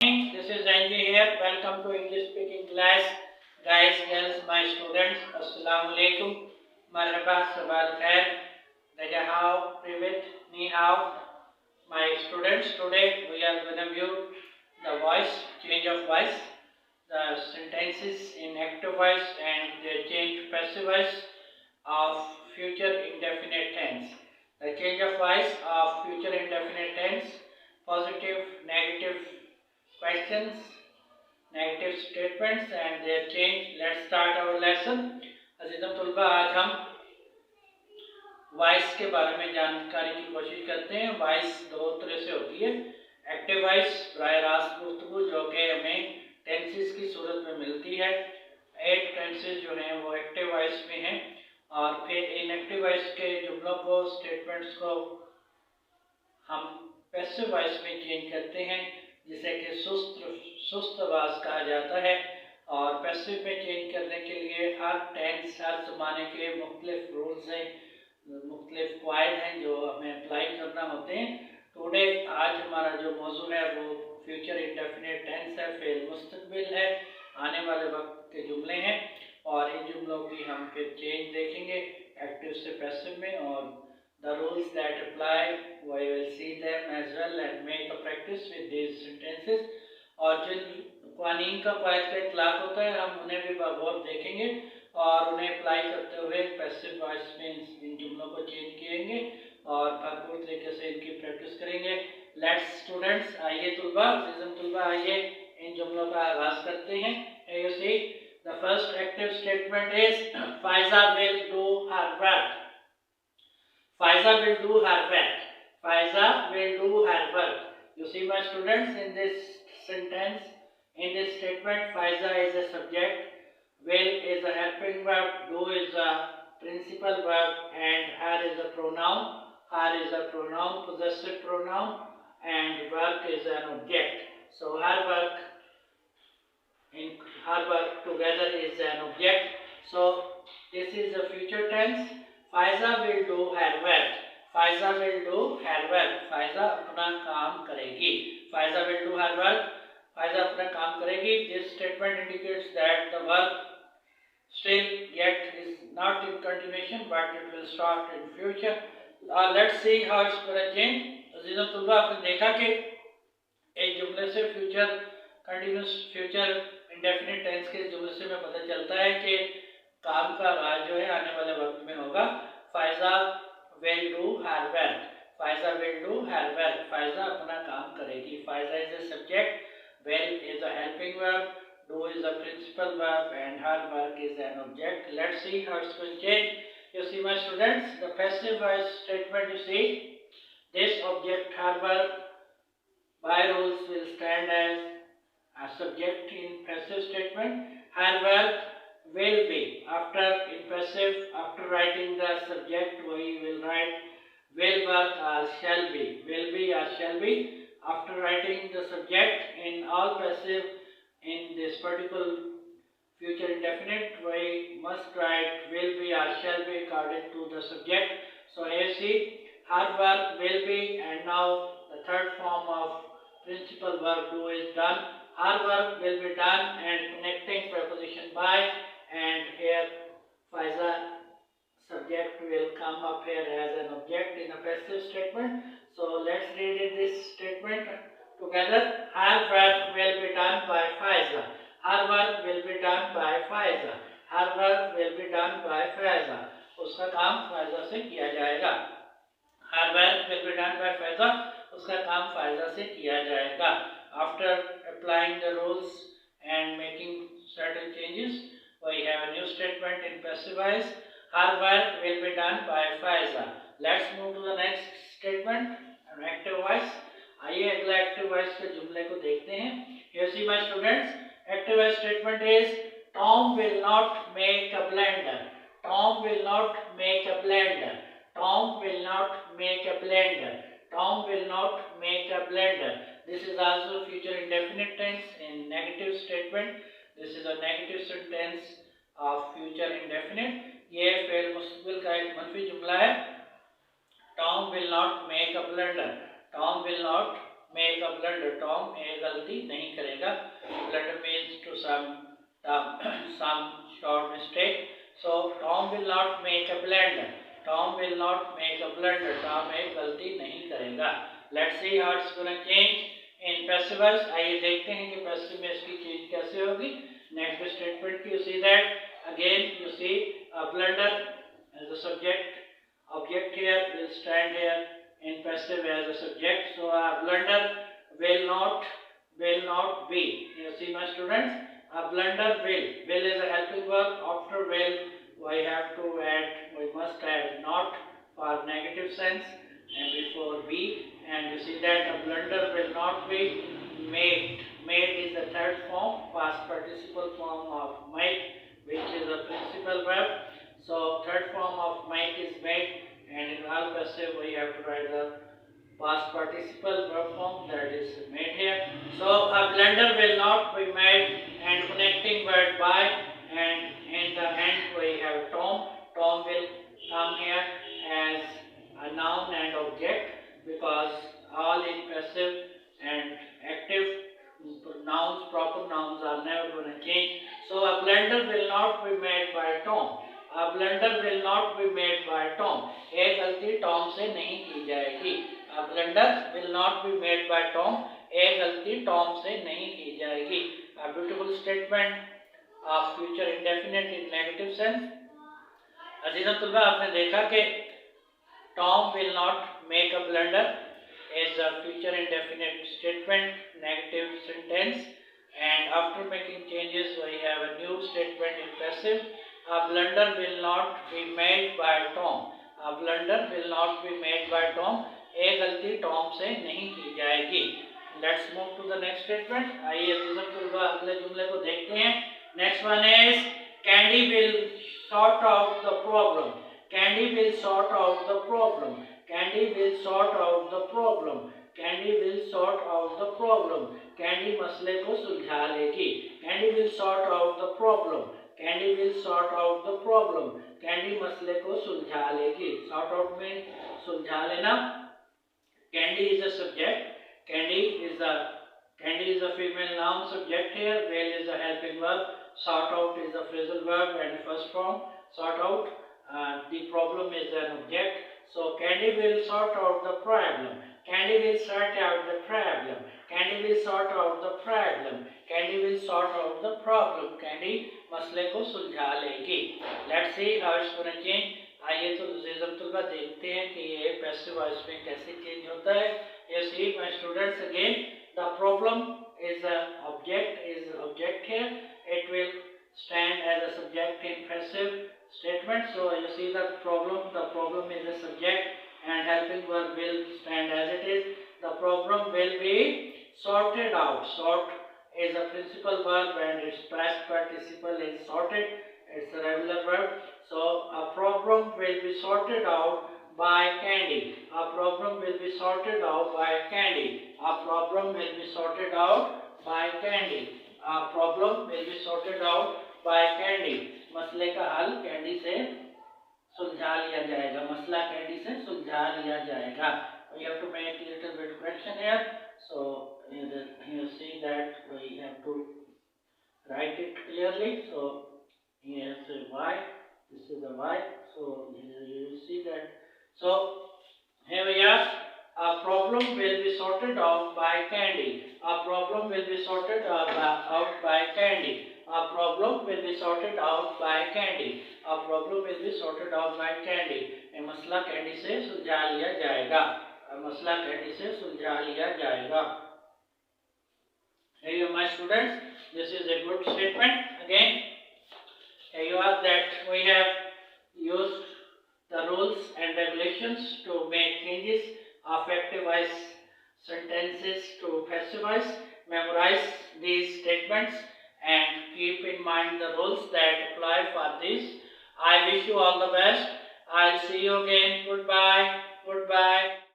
This is Ranjit here. Welcome to English speaking class. Guys, girls, my students. Assalamu alaikum. Marhaba, sabah al khair. Daja hao, privet, ni hao. My students, today we are going to view the voice, change of voice, the sentences in active voice and the change to passive voice of future indefinite tense. The change of voice of future indefinite tense, positive, negative questions, negative statements and their change. Let's start our lesson. अज़ीज़म तुलबा, आज हम voice के बारे में जानकारी की कोशिश करते हैं। वॉइस दो तरह से होती है। एक्टिव वॉइस बराह रास्त गुफ्तगू जो कि हमें टेंसेस की सूरत में मिलती है। 8 टेंसेस जो हैं वो एक्टिव वॉइस में हैं और फिर इनएक्टिव वॉइस के जुमलों को, स्टेटमेंट्स को हम पैसिव वॉइस में चेंज करते हैं, जिसे कि सुस्त आवाज़ कहा जाता है। और पैसिव में चेंज करने के लिए हर टेंस, हर ज़माने के मुख्तलिफ रूल्स हैं, मुख्तलिफ क़वाइद हैं जो हमें अप्लाई करना होते हैं। टुडे, आज हमारा जो मौजू है वो फ्यूचर इंडेफिनिट टेंस है, फ़ेल मुस्तक़बिल है, आने वाले वक्त के जुमले हैं और इन जुमलों की हम फिर चेंज देखेंगे एक्टिव से पैसिव में। और the rules that apply, we will see them as well and make a practice with these sentences. और जिन क़वानीन का क़ायद पे इतलाक़ होता है हम उन्हें भी बहुत देखेंगे और उन्हें अप्लाई करते हुए पैसिव वॉइस में इन जुमलों को चेंज करेंगे और भरपूर तरीके से इनकी प्रैक्टिस करेंगे। लेट्स स्टूडेंट्स, आइए तुलबा, आइए इन जुमलों का आगाज़ करते हैं। You see, the first active statement is Faiza will do her work. Faiza will do her work. Faiza will do her work. You see, my students, in this sentence, in this statement, Faiza is a subject, will is a helping verb, do is a principal verb, and her is a pronoun. Her is a pronoun, possessive pronoun, and work is an object. So her work together is an object. So this is a future tense. Faiza will do her work. Faiza will do her work. Faiza अपना काम करेगी. Faiza will do her work. Faiza अपना काम करेगी. This statement indicates that the work still yet is not in continuation, but it will start in future. Let's see how it's going to change. अज़ीज़ों तुलबा, आपने देखा कि एक जुमले से future continuous, future indefinite tense के जुमले से हमें पता चलता है कि काम का आगाज जो है आने वाले वक्त में होगा। Faiza will do her work. Faiza will do her work. Faiza अपना काम करेगी. Faiza is a subject, will is a helping verb, do is a principal verb and her work is an object. Let's see how it's going to change. You see, my students, the passive voice statement, you see, this object her work by rules will stand as a subject in passive statement. Her work will be. After in passive, after writing the subject, we will write will work or shall be. Will be or shall be. After writing the subject in all passive in this particular future indefinite, we must write will be or shall be according to the subject. So here see, her work will be, and now the third form of principal verb do is done. Her work will be done and connecting preposition by, and here Faiza subject will come up here as an object in a passive statement. So let's read it, this statement together. Her work will be done by Faiza. Her work will be done by Faiza. Her work will be done by Faiza. उसका काम फायजा से किया जाएगा. Her work will be done by Faiza. उसका काम फायजा से किया जाएगा. After applying the rules and making certain changes, we have a new statement in passive voice. Her work will be done by Faiza. Let's move to the next statement, an active voice. आइए अगला active voice के जुमले को देखते हैं. Here see, my students, active voice statement is Tom will not make a blender. Tom will not make a blender. Tom will not make a blender. Tom will not make a blender. This is also future indefinite tense in negative statement. This is a negative sentence of future indefinite. ये fail मुस्तक़बिल का एक मनफी जुमला है. Tom will not make a blender. Tom will not make a blunder. Tom एक गलती नहीं करेगा. Blunder means to some short mistake. So Tom will not make a blunder. Tom will not make a blunder. Tom एक गलती नहीं करेगा. Let's see how it's gonna change in passive voice. आइए देखते हैं कि passive में इसकी change कैसे होगी. Next statement you see that again you see a blunder as a subject. Object here will stand here in passive as a subject. So a blunder will not be. You see my students, a blunder will is a helping verb. After will we have to add, we must add not for negative sense and before be, and you see that a blunder will not be made. Made is the third form, past participle form of make, which is a principal verb. So third form of make is made, and in all passive we have to write the past participle verb form, that is made here. So a blunder will not be made, and connecting word by, and in the end we have Tom. Tom will come here as a noun and object, because all in passive and active nouns, proper nouns are never going to change. So a blunder will not be made by Tom. A blunder will not be made by Tom. एक गलती Tom से नहीं की जाएगी. A blunder will not be made by Tom. एक गलती Tom से नहीं की जाएगी. A beautiful statement of future indefinite in negative sense. अजीज़ तुल्बा, आपने देखा कि Tom will not make a blunder is a future indefinite statement, negative sentence, and after making changes we have a new statement in passive. A blunder will not be made by Tom. A blunder will not be made by Tom. एक गलती Tom से नहीं की जाएगी. Let's move to the next statement. आइए अजीज़ तुल्बा अगले जुमले को देखते हैं. Next one is Candy will sort out the problem. Candy will sort out the problem. Candy will sort out the problem. Candy will sort out the problem. Candy मसले को सुलझा लेगी. Candy will sort out the problem. Candy will sort out the problem. Candy मसले को सुलझा लेगी. Sort out means सुलझा लेना. Candy is a subject. Candy is a female noun subject here. Will is a helping verb. Sort out is a phrasal verb and first form. Sort out. The problem is an object. So Candy will sort out the problem. Candy will sort out the problem. Candy will sort out the problem. Candy will sort out the problem. Candy मसले को सुलझा लेगी. Let's see how it's going to change. आइए तो तुल्बा देखते हैं कि ये पैसिव वॉइस में कैसे चेंज होता है. You see my students, again the problem is a object here. It will stand as a subject in passive statement. So you see the problem is a subject and helping verb will stand as it is. The problem will be sorted out. Sort is a principal verb and its past participle is sorted. It's a regular verb. So a problem will be sorted out by Candy. A problem will be sorted out by Candy. A problem will be sorted out by Candy. A problem will be sorted out by Candy. मसले का हल candy से सुलझा लिया जाएगा. मसला candy से सुलझा लिया जाएगा. We have to make a little bit correction here. So you see that we have to write it clearly. So here is a y. This is a y. So you see that. So here we are. A problem will be sorted out by Candy. A problem will be sorted out by Candy. A problem will be sorted out by Candy. A problem will be sorted out by Candy. ये मसला candy से सुलझा लिया जाएगा. मसला candy से सुलझा लिया जाएगा. Here you are, my students. This is a good statement. Again, here you are that we have used the rules and regulations to make changes of active voice sentences to passive voice. Memorize these statements and keep in mind the rules that apply for this. I wish you all the best. I'll see you again. Goodbye. Goodbye.